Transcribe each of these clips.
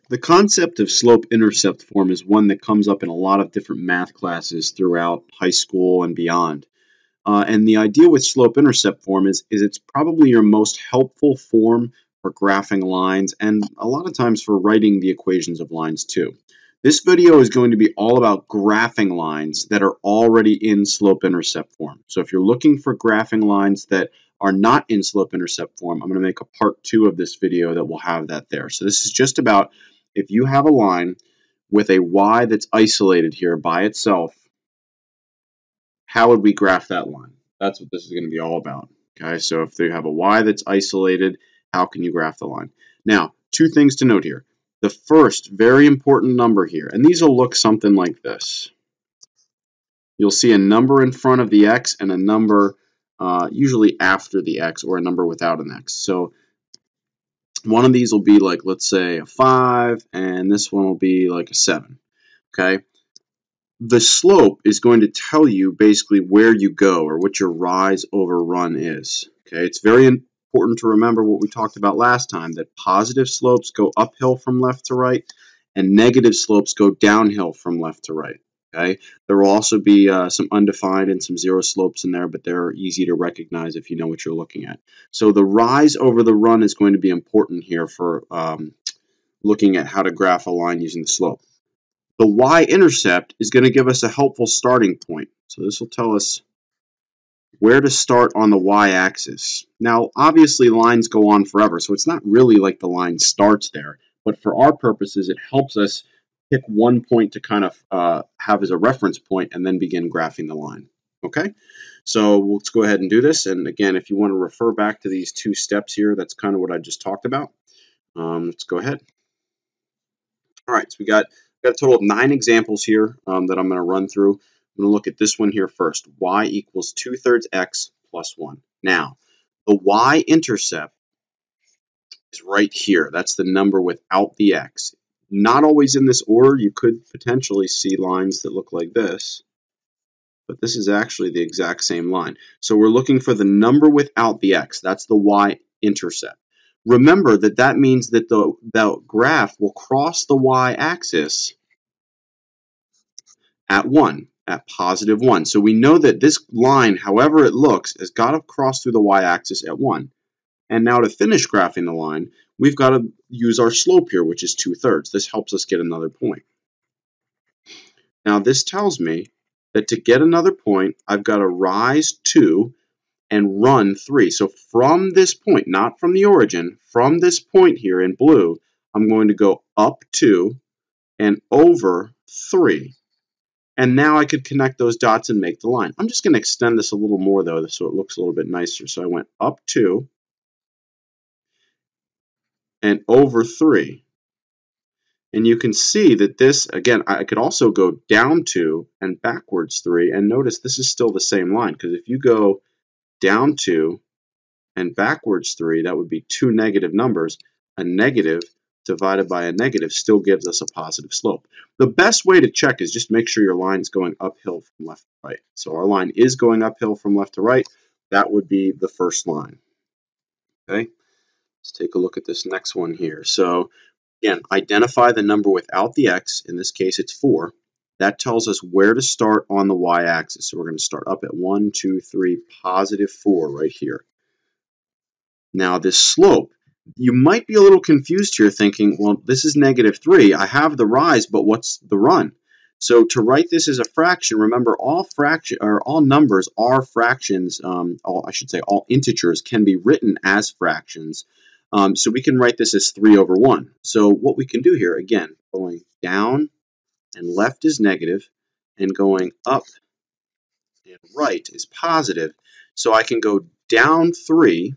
The concept of slope-intercept form is one that comes up in a lot of different math classes throughout high school and beyond. And the idea with slope-intercept form is it's probably your most helpful form for graphing lines and a lot of times for writing the equations of lines too. This video is going to be all about graphing lines that are already in slope-intercept form. So if you're looking for graphing lines that are not in slope-intercept form, I'm going to make a part 2 of this video that will have that there. So this is just about if you have a line with a y that's isolated here by itself, how would we graph that line? That's what this is going to be all about. Okay, so if you have a y that's isolated, how can you graph the line? Now, two things to note here. The first very important number here, and these will look something like this. You'll see a number in front of the x and a number usually after the x, or a number without an x. So one of these will be like, let's say, a 5, and this one will be like a 7. Okay? The slope is going to tell you basically where you go or what your rise over run is. Okay? It's very important to remember what we talked about last time, that positive slopes go uphill from left to right and negative slopes go downhill from left to right. Okay? There will also be some undefined and some zero slopes in there, but they're easy to recognize if you know what you're looking at. So the rise over the run is going to be important here for looking at how to graph a line using the slope. The y-intercept is going to give us a helpful starting point. So this will tell us where to start on the y-axis. Now, obviously, lines go on forever, so it's not really like the line starts there. But for our purposes, it helps us pick one point to kind of have as a reference point and then begin graphing the line. Okay, so let's go ahead and do this. And again, if you want to refer back to these two steps here, that's kind of what I just talked about. Let's go ahead. All right, so we got a total of 9 examples here that I'm going to run through. I'm going to look at this one here first. Y equals 2/3 x plus 1. Now, the y-intercept is right here. That's the number without the x. Not always in this order. You could potentially see lines that look like this, but this is actually the exact same line. So we're looking for the number without the x. That's the y-intercept. Remember that that means that the graph will cross the y-axis at 1, at positive 1. So we know that this line, however it looks, has got to cross through the y-axis at 1. And now to finish graphing the line, we've got to use our slope here, which is 2/3. This helps us get another point. Now this tells me that to get another point, I've got to rise 2 and run 3. So from this point, not from the origin, from this point here in blue, I'm going to go up 2 and over 3. And now I could connect those dots and make the line. I'm just going to extend this a little more, though, so it looks a little bit nicer. So I went up 2 and over 3. And you can see that this, again, I could also go down 2 and backwards 3. And notice this is still the same line, because if you go down 2 and backwards 3, that would be two negative numbers. A negative divided by a negative still gives us a positive slope. The best way to check is just make sure your line is going uphill from left to right. So our line is going uphill from left to right. That would be the first line. Okay, let's take a look at this next one here. So again, identify the number without the x. In this case, it's 4. That tells us where to start on the y-axis. So we're going to start up at 1, 2, 3, positive 4 right here. Now this slope, you might be a little confused here thinking, well, this is -3. I have the rise, but what's the run? So to write this as a fraction, remember all numbers are fractions. All integers can be written as fractions. So we can write this as 3/1. So what we can do here, again, going down and left is negative, and going up and right is positive. So I can go down 3.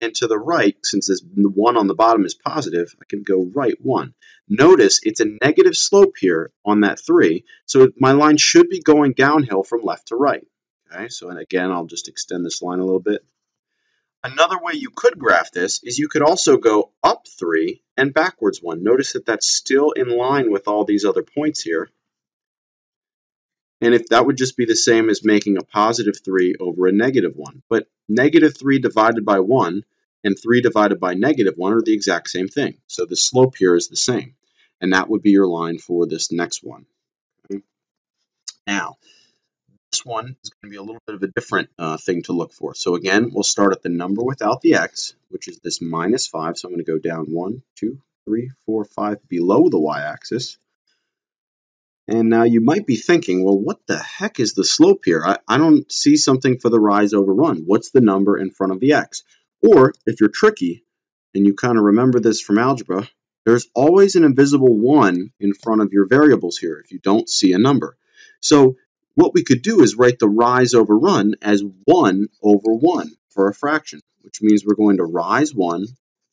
And to the right, since this 1 on the bottom is positive, I can go right 1. Notice it's a negative slope here on that 3, so my line should be going downhill from left to right. Okay, so and again, I'll just extend this line a little bit. Another way you could graph this is you could also go up 3 and backwards 1. Notice that that's still in line with all these other points here. And if that would just be the same as making a positive 3 over a negative 1. But -3 divided by 1 and 3 divided by -1 are the exact same thing. So the slope here is the same. And that would be your line for this next one. Okay? Now, this one is going to be a little bit of a different thing to look for. So again, we'll start at the number without the x, which is this -5. So I'm going to go down 1, 2, 3, 4, 5 below the y-axis. And now you might be thinking, well, what the heck is the slope here? I don't see something for the rise over run. What's the number in front of the x? Or if you're tricky, and you kind of remember this from algebra, there's always an invisible 1 in front of your variables here if you don't see a number. So what we could do is write the rise over run as 1 over 1 for a fraction, which means we're going to rise 1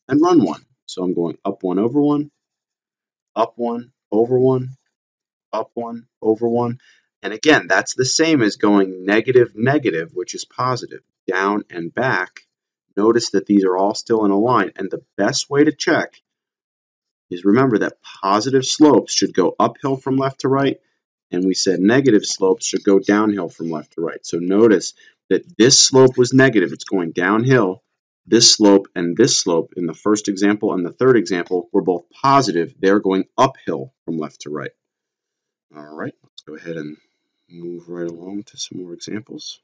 and run 1. So I'm going up 1 over 1, up 1 over 1, up 1 over 1. And again, that's the same as going negative, negative, which is positive, down and back. Notice that these are all still in a line. And the best way to check is remember that positive slopes should go uphill from left to right. And we said negative slopes should go downhill from left to right. So notice that this slope was negative. It's going downhill. This slope and this slope in the first example and the third example were both positive. They're going uphill from left to right. All right, let's go ahead and move right along to some more examples.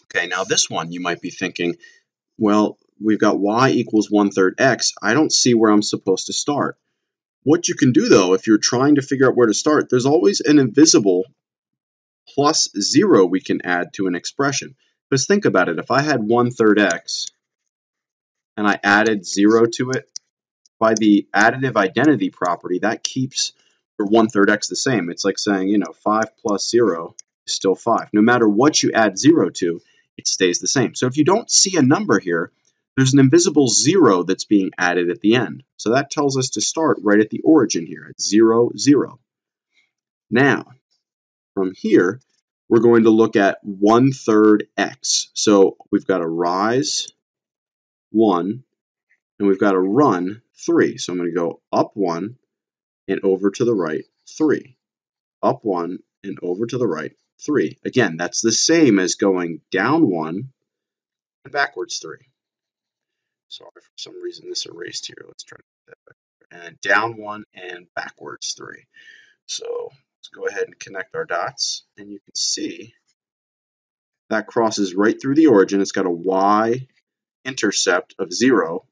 Okay, now this one you might be thinking, well, we've got y equals 1/3 x. I don't see where I'm supposed to start. What you can do, though, if you're trying to figure out where to start, there's always an invisible plus 0 we can add to an expression. Because think about it. If I had 1/3 x and I added 0 to it, by the additive identity property, that keeps your 1/3 x the same. It's like saying, 5 plus 0 is still 5. No matter what you add 0 to, it stays the same. So if you don't see a number here, there's an invisible 0 that's being added at the end. So that tells us to start right at the origin here at 0, 0. Now, from here, we're going to look at 1/3 x. So we've got a rise 1, and we've got a run 3. So I'm going to go up 1 and over to the right 3. Up 1 and over to the right 3. Again, that's the same as going down 1 and backwards 3. Sorry, for some reason this erased here. Let's try to put that back. And down 1 and backwards 3. So let's go ahead and connect our dots, and you can see that crosses right through the origin. It's got a y-intercept of 0,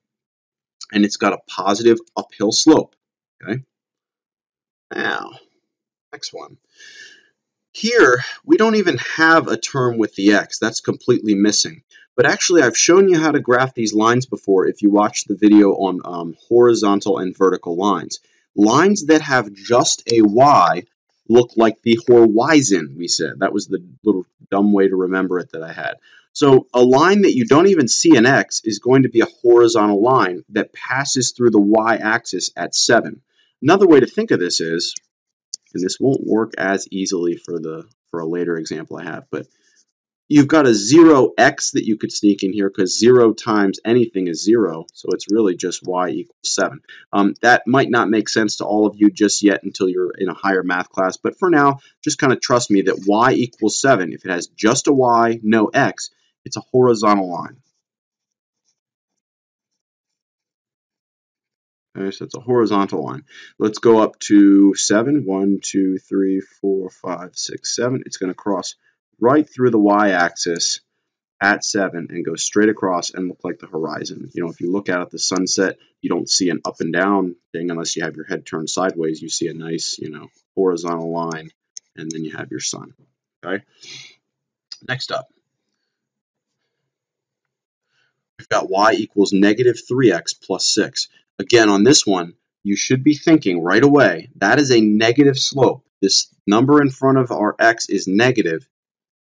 and it's got a positive uphill slope. Okay. Now, next one. Here, we don't even have a term with the x. That's completely missing. But actually, I've shown you how to graph these lines before if you watched the video on horizontal and vertical lines. Lines that have just a y look like the horizon, we said. That was the little dumb way to remember it that I had. So a line that you don't even see an x is going to be a horizontal line that passes through the y-axis at 7. Another way to think of this is, and this won't work as easily for a later example I have, but you've got a 0x that you could sneak in here because 0 times anything is 0, so it's really just y equals 7. That might not make sense to all of you just yet until you're in a higher math class, but for now, just kind of trust me that y equals 7. If it has just a y, no x, it's a horizontal line. Okay, so it's a horizontal line. Let's go up to 7. 1, 2, 3, 4, 5, 6, 7. It's going to cross right through the y-axis at 7 and go straight across and look like the horizon. If you look out at the sunset, you don't see an up and down thing unless you have your head turned sideways. You see a nice, horizontal line, and then you have your sun. Okay. Next up, we've got y equals -3x plus 6. Again, on this one, you should be thinking right away, that is a negative slope. This number in front of our x is negative.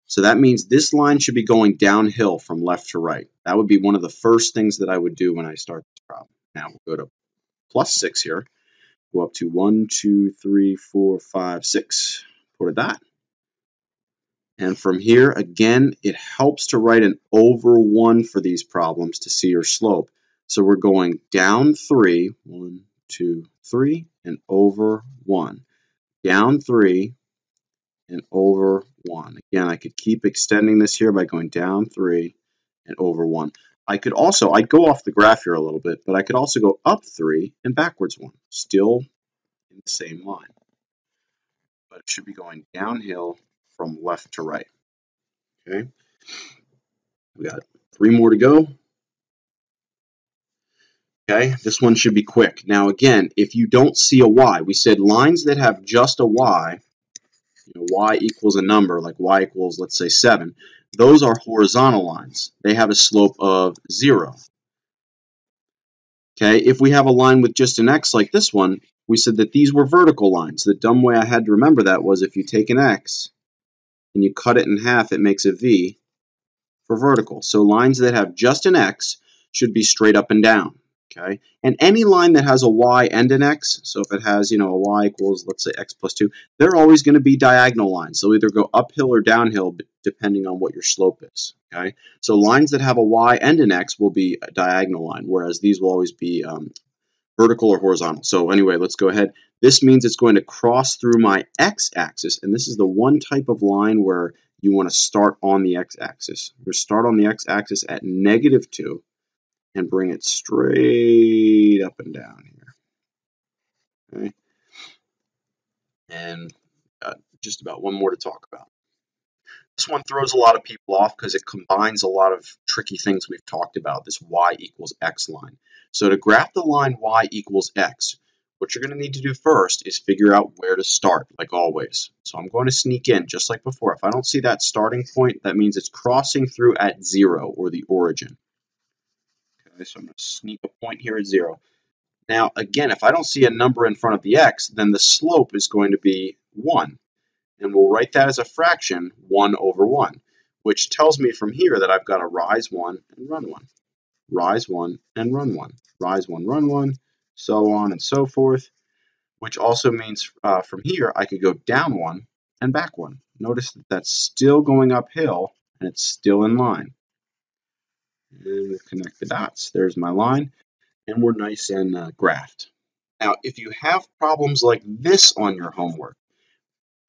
So that means this line should be going downhill from left to right. That would be one of the first things that I would do when I start this problem. Now we'll go to plus 6 here. Go up to 1, 2, 3, 4, 5, 6. Put a dot. And from here, again, it helps to write an over 1 for these problems to see your slope. So we're going down 3, 1, 2, 3, and over 1. Down 3, and over 1. Again, I could keep extending this here by going down 3 and over 1. I'd go off the graph here a little bit, but I could also go up 3 and backwards 1, still in the same line. But it should be going downhill from left to right. Okay, we got 3 more to go. Okay, this one should be quick. Now again, if you don't see a y, we said lines that have just a y, y equals a number, like y equals, let's say 7, those are horizontal lines. They have a slope of 0. Okay, if we have a line with just an x like this one, we said that these were vertical lines. The dumb way I had to remember that was if you take an x and you cut it in half, it makes a v for vertical. So lines that have just an x should be straight up and down. Okay, and any line that has a y and an x, so if it has, a y equals, let's say, x plus 2, they're always going to be diagonal lines. They'll either go uphill or downhill depending on what your slope is. Okay, so lines that have a y and an x will be a diagonal line, whereas these will always be vertical or horizontal. So anyway, let's go ahead. This means it's going to cross through my x-axis, and this is the one type of line where you want to start on the x-axis. We're going to start on the x-axis at -2 and bring it straight up and down here. Okay, and just about one more to talk about. This one throws a lot of people off because it combines a lot of tricky things we've talked about, this y equals x line. So to graph the line y equals x, what you're going to need to do first is figure out where to start, like always. So I'm going to sneak in, just like before. If I don't see that starting point, that means it's crossing through at 0, or the origin. Okay, so I'm going to sneak a point here at 0. Now, again, if I don't see a number in front of the x, then the slope is going to be 1. And we'll write that as a fraction, 1 over 1, which tells me from here that I've got to rise 1 and run 1, rise 1 and run 1, rise 1, run 1, so on and so forth, which also means from here I could go down 1 and back 1. Notice that that's still going uphill and it's still in line. And we'll connect the dots. There's my line, and we're nice and graphed. Now, if you have problems like this on your homework,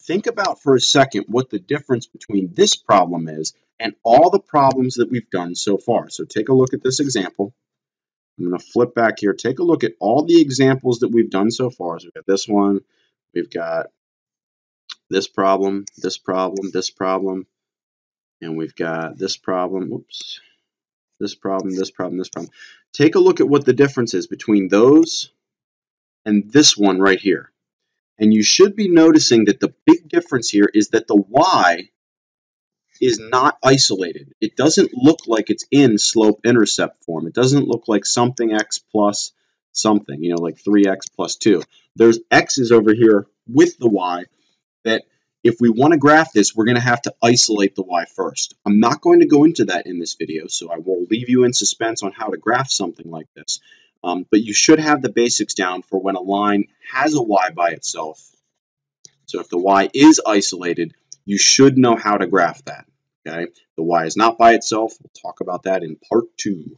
think about for a second what the difference between this problem is and all the problems that we've done so far. So take a look at this example. I'm going to flip back here. Take a look at all the examples that we've done so far. So we've got this one, we've got this problem, this problem, this problem, and we've got this problem, whoops, this problem, this problem, this problem. Take a look at what the difference is between those and this one right here. And you should be noticing that the big difference here is that the y is not isolated. It doesn't look like it's in slope-intercept form. It doesn't look like something x plus something, like 3x plus 2. There's x's over here with the y that if we want to graph this, we're going to have to isolate the y first. I'm not going to go into that in this video, so I will leave you in suspense on how to graph something like this. But you should have the basics down for when a line has a y by itself. So if the y is isolated, you should know how to graph that. Okay? The y is not by itself. We'll talk about that in part 2.